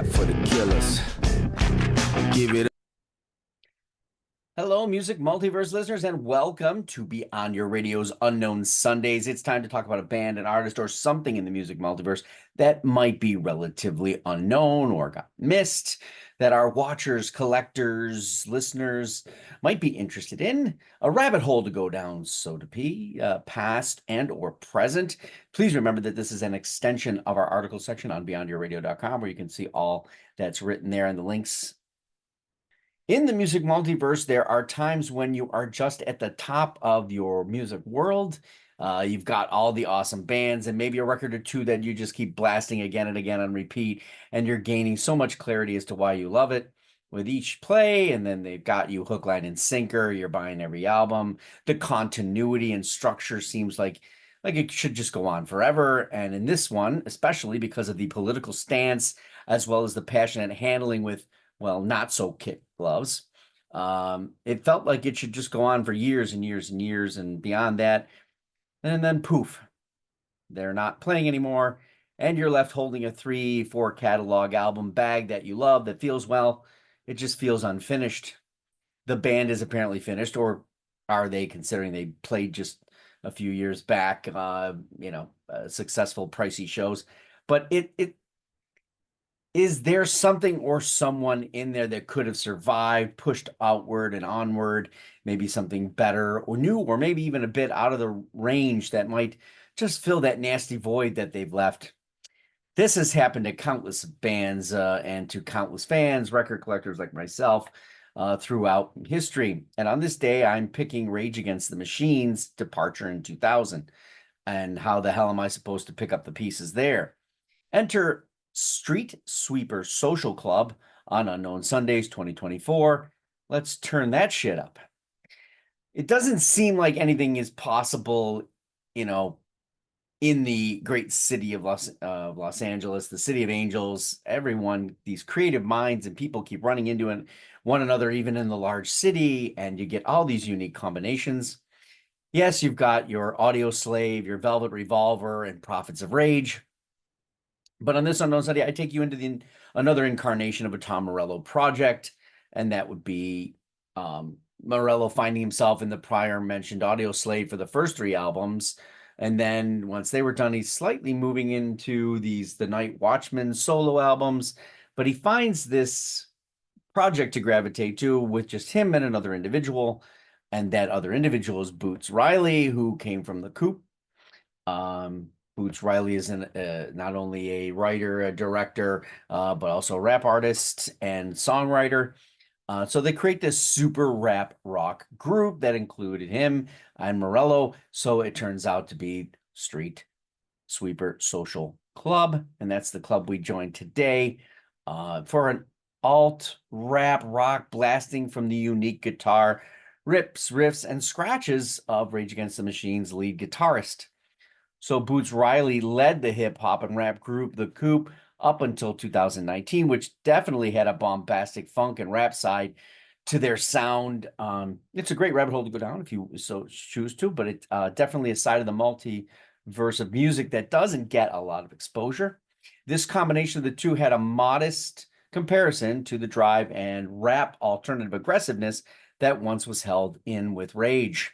rap for the killers. Give it. Hello, Music Multiverse listeners, and welcome to Beyond Your Radio's Unknown Sundays. It's time to talk about a band, an artist, or something in the music multiverse that might be relatively unknown or got missed, that our watchers, collectors, listeners might be interested in. A rabbit hole to go down, so to be, past and or present. Please remember that this is an extension of our article section on beyondyourradio.com, where you can see all that's written there and the links. In the music multiverse, there are times when you are just at the top of your music world. You've got all the awesome bands and maybe a record or two that you just keep blasting again and again on repeat, and you're gaining so much clarity as to why you love it with each play, and then they've got you hook, line, and sinker. You're buying every album. The continuity and structure seems like it should just go on forever. And in this one, especially because of the political stance, as well as the passionate handling with, well, not so kid gloves. It felt like it should just go on for years and years and years and beyond that. And then poof, they're not playing anymore. And you're left holding a 3-4 catalog album bag that you love, that feels, well, it just feels unfinished. The band is apparently finished, or are they, considering they played just a few years back, successful, pricey shows? But is there something or someone in there that could have survived, pushed outward and onward, maybe something better or new, or maybe even a bit out of the range that might just fill that nasty void that they've left? This has happened to countless bands and to countless fans, record collectors like myself, throughout history. And on this day, I'm picking Rage Against the Machine's departure in 2000. And how the hell am I supposed to pick up the pieces there? Enter Street Sweeper Social Club on Unknown Sundays 2024. Let's turn that shit up. It doesn't seem like anything is possible, in the great city of Los Angeles, the city of angels. Everyone, these creative minds and people keep running into one another, even in the large city, and you get all these unique combinations. Yes, you've got your Audio Slave, your Velvet Revolver, and Prophets of Rage. But on this Unknown Sunday, I take you into another incarnation of a Tom Morello project, and that would be Morello finding himself in the prior mentioned Audio Slave for the first 3 albums. And then once they were done, he's slightly moving into the Night Watchman solo albums. But he finds this project to gravitate to with just him and another individual. And that other individual is Boots Riley, who came from the Coop. Boots Riley is not only a writer, a director, but also a rap artist and songwriter. So they create this super rap rock group that included him and Morello. So it turns out to be Street Sweeper Social Club. And that's the club we joined today for an alt rap rock blasting from the unique guitar rips, riffs, and scratches of Rage Against the Machine's lead guitarist. So Boots Riley led the hip hop and rap group, The Coop, up until 2019, which definitely had a bombastic funk and rap side to their sound. It's a great rabbit hole to go down if you so choose to, but it definitely a side of the multiverse of music that doesn't get a lot of exposure. This combination of the two had a modest comparison to the drive and rap alternative aggressiveness that once was held in with Rage.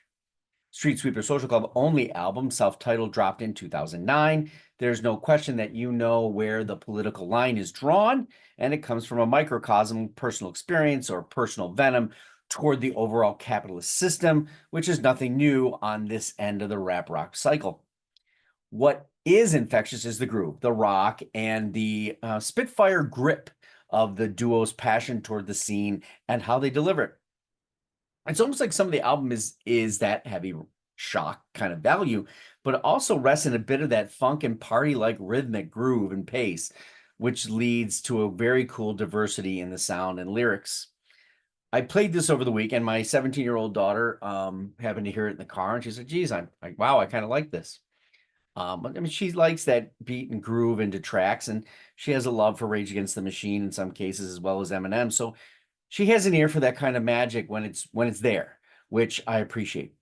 Street Sweeper Social Club only album, self-titled, dropped in 2009. There's no question that you know where the political line is drawn, and it comes from a microcosm, personal experience, or personal venom toward the overall capitalist system, which is nothing new on this end of the rap rock cycle. What is infectious is the groove, the rock, and the spitfire grip of the duo's passion toward the scene and how they deliver it. It's almost like some of the album is that heavy shock kind of value, but it also rests in a bit of that funk and party-like rhythmic groove and pace, which leads to a very cool diversity in the sound and lyrics. I played this over the week, and my 17-year-old daughter happened to hear it in the car, and she said, geez, I'm like, wow, I kind of like this. She likes that beat and groove into tracks, and she has a love for Rage Against the Machine in some cases, as well as Eminem. So she has an ear for that kind of magic when it's there, which I appreciate.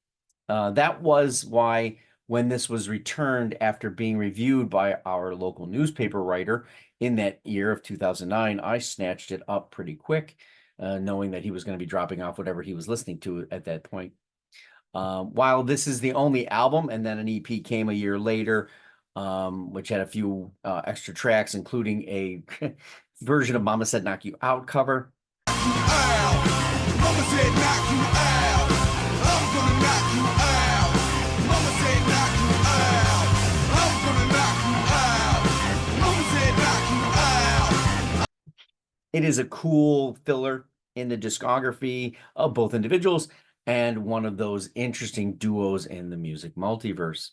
That was why when this was returned after being reviewed by our local newspaper writer, in that year of 2009, I snatched it up pretty quick, knowing that he was going to be dropping off whatever he was listening to at that point. While this is the only album, and then an EP came a year later, which had a few extra tracks, including a version of Mama Said Knock You Out cover. Mama said knock you out. I'm gonna knock you out. Mama said knock you out. I'm gonna knock you out. Mama said knock you out. It is a cool filler in the discography of both individuals and one of those interesting duos in the music multiverse.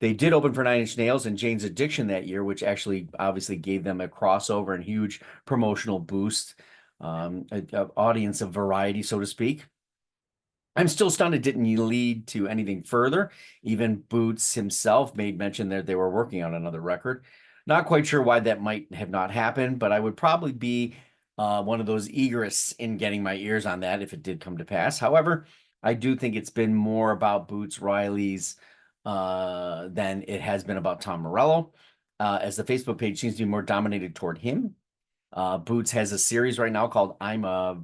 They did open for Nine Inch Nails and Jane's Addiction that year, which actually obviously gave them a crossover and huge promotional boost, an audience of variety, so to speak. I'm still stunned it didn't lead to anything further. Even Boots himself made mention that they were working on another record. Not quite sure why that might have not happened, but I would probably be one of those eagerists in getting my ears on that if it did come to pass. However, I do think it's been more about Boots Riley's than it has been about Tom Morello, as the Facebook page seems to be more dominated toward him. Boots has a series right now called I'm a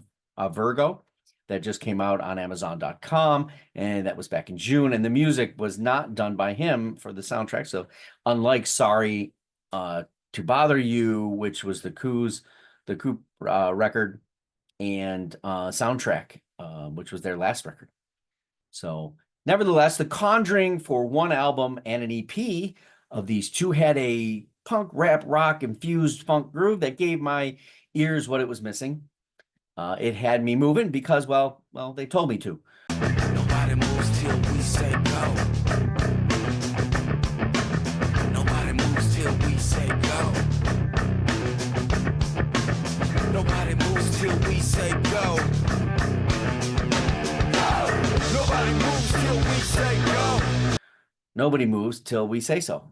Virgo that just came out on Amazon.com, and that was back in June, and the music was not done by him for the soundtrack. So unlike Sorry to Bother You, which was the Coup record, and soundtrack, which was their last record. So nevertheless, The Conjuring, for one album and an EP of these two, had a punk, rap, rock infused funk groove that gave my ears what it was missing. It had me moving because, well, they told me to. Nobody moves till we say go. Nobody moves till we say go. Nobody moves till we say go. Nobody moves till we say go. Nobody moves till we say so.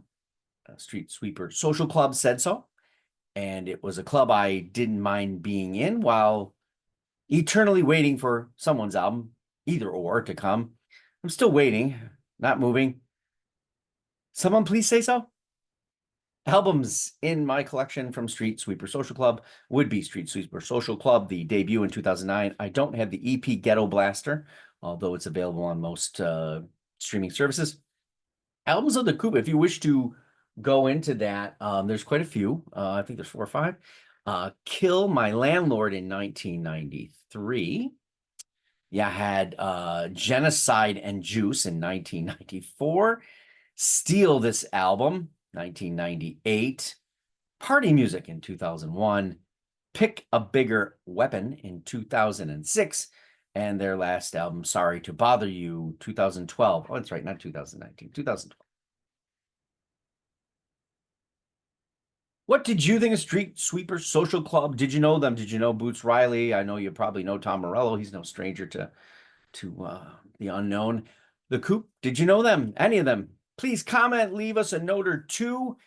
Street Sweeper Social Club said so, and it was a club I didn't mind being in while eternally waiting for someone's album, either or, to come. I'm still waiting, not moving. Someone please say so. Albums in my collection from Street Sweeper Social Club would be Street Sweeper Social Club, the debut in 2009. I don't have the EP Ghetto Blaster, although it's available on most streaming services. Albums of the Coup, if you wish to go into that, there's quite a few. I think there's 4 or 5. Kill My Landlord in 1993. You had Genocide and Juice in 1994. Steal This Album, 1998. Party Music in 2001. Pick a Bigger Weapon in 2006. And their last album, Sorry to Bother You, 2012. Oh, that's right, not 2019, 2012. What did you think of Street Sweeper Social Club? Did you know them? Did you know Boots Riley? I know you probably know Tom Morello. He's no stranger to the unknown. The Coup, did you know them? Any of them? Please comment, leave us a note or two.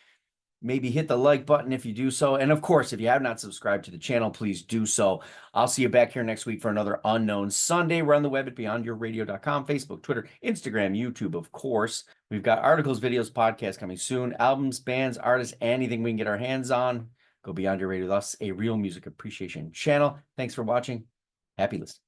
Maybe hit the like button if you do so. And of course, if you have not subscribed to the channel, please do so. I'll see you back here next week for another Unknown Sunday. We're on the web at beyondyourradio.com, Facebook, Twitter, Instagram, YouTube, of course. We've got articles, videos, podcasts coming soon, albums, bands, artists, anything we can get our hands on. Go Beyond Your Radio, thus a real music appreciation channel. Thanks for watching. Happy listening.